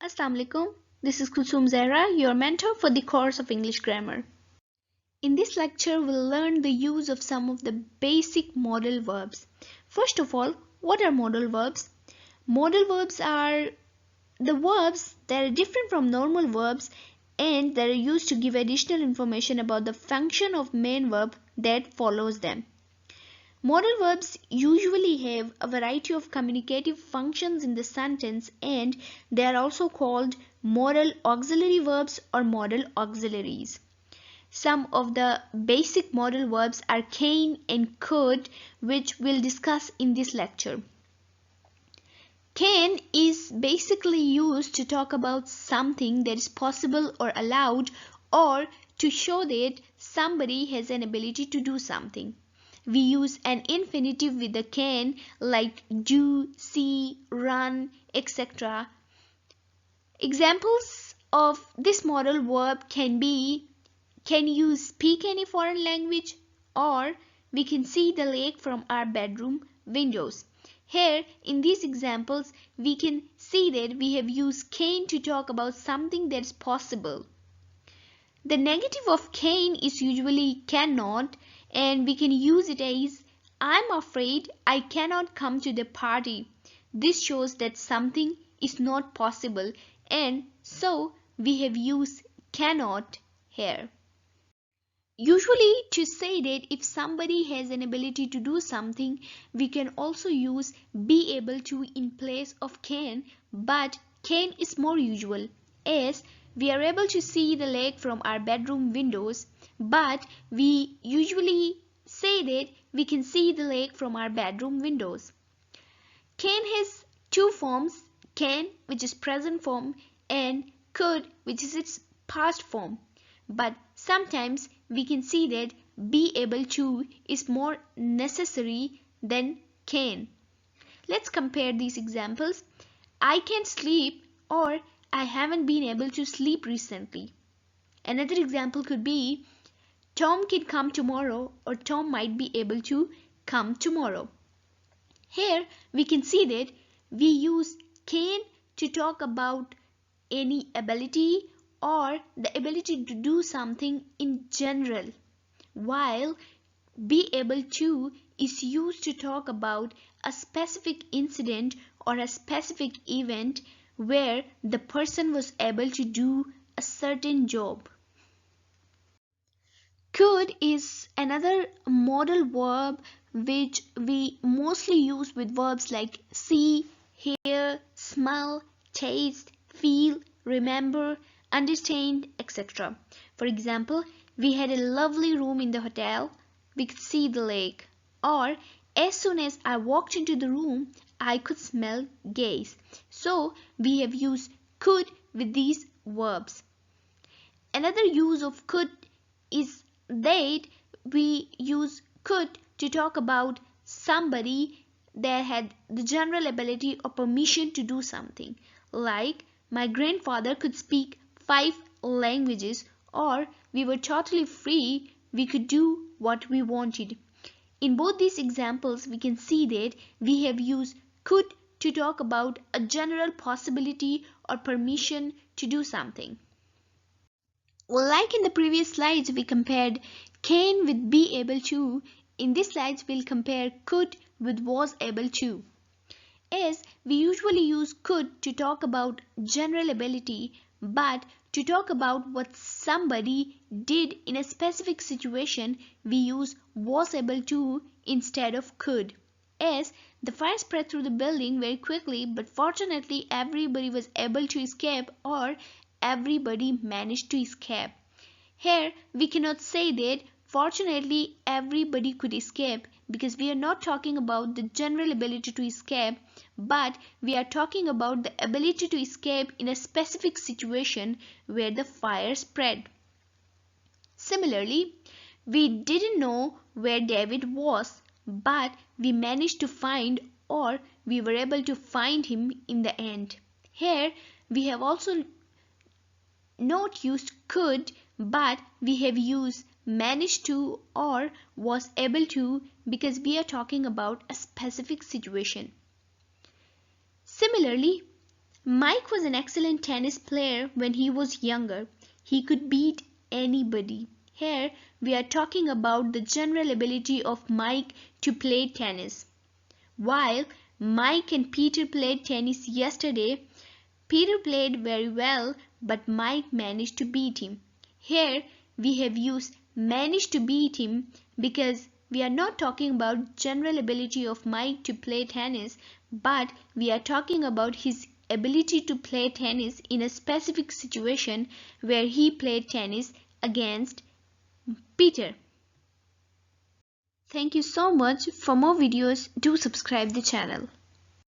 Assalamu alaikum. This is Kulsum Zehra, your mentor for the course of English grammar. In this lecture, we'll learn the use of some of the basic modal verbs. First of all, what are modal verbs? Modal verbs are the verbs that are different from normal verbs and that are used to give additional information about the function of main verb that follows them. Modal verbs usually have a variety of communicative functions in the sentence, and they are also called modal auxiliary verbs or modal auxiliaries. Some of the basic modal verbs are can and could, which we'll discuss in this lecture. Can is basically used to talk about something that is possible or allowed, or to show that somebody has an ability to do something. We use an infinitive with the can like do, see, run, etc. Examples of this modal verb can be: can you speak any foreign language? Or we can see the lake from our bedroom windows. Here in these examples we can see that we have used can to talk about something that is possible. The negative of can is usually cannot, and we can use it as I'm afraid I cannot come to the party. This shows that something is not possible, and so we have used cannot here. Usually to say that if somebody has an ability to do something, we can also use be able to in place of can, but can is more usual, as we are able to see the lake from our bedroom windows, but we usually say that we can see the lake from our bedroom windows. Can has two forms, can which is present form and could which is its past form, but sometimes we can see that be able to is more necessary than can. Let's compare these examples. I can't sleep, or I haven't been able to sleep recently. Another example could be Tom can come tomorrow, or Tom might be able to come tomorrow. Here we can see that we use can to talk about any ability or the ability to do something in general, while be able to is used to talk about a specific incident or a specific event where the person was able to do a certain job. Could is another modal verb which we mostly use with verbs like see, hear, smell, taste, feel, remember, understand, etc. For example, we had a lovely room in the hotel. We could see the lake. Or as soon as I walked into the room, I could smell gas. So we have used could with these verbs. Another use of could is that we use could to talk about somebody that had the general ability or permission to do something. Like my grandfather could speak 5 languages, or we were totally free, we could do what we wanted. In both these examples, we can see that we have used could to talk about a general possibility or permission to do something. Like in the previous slides, we compared can with be able to. In this slides, we'll compare could with was able to. As we usually use could to talk about general ability, but to talk about what somebody did in a specific situation, we use was able to instead of could. As the fire spread through the building very quickly, but fortunately everybody was able to escape, or everybody managed to escape. Here we cannot say that fortunately everybody could escape, because we are not talking about the general ability to escape, but we are talking about the ability to escape in a specific situation where the fire spread. Similarly, we didn't know where David was, but we managed to find, or we were able to find him in the end. Here we have also not used could, but we have used managed to or was able to, because we are talking about a specific situation. Similarly, Mike was an excellent tennis player when he was younger. He could beat anybody. Here we are talking about the general ability of Mike to play tennis. While Mike and Peter played tennis yesterday, Peter played very well, but Mike managed to beat him. Here we have used managed to beat him because we are not talking about general ability of Mike to play tennis, but we are talking about his ability to play tennis in a specific situation where he played tennis against Peter. Thank you so much. For more videos, do subscribe the channel.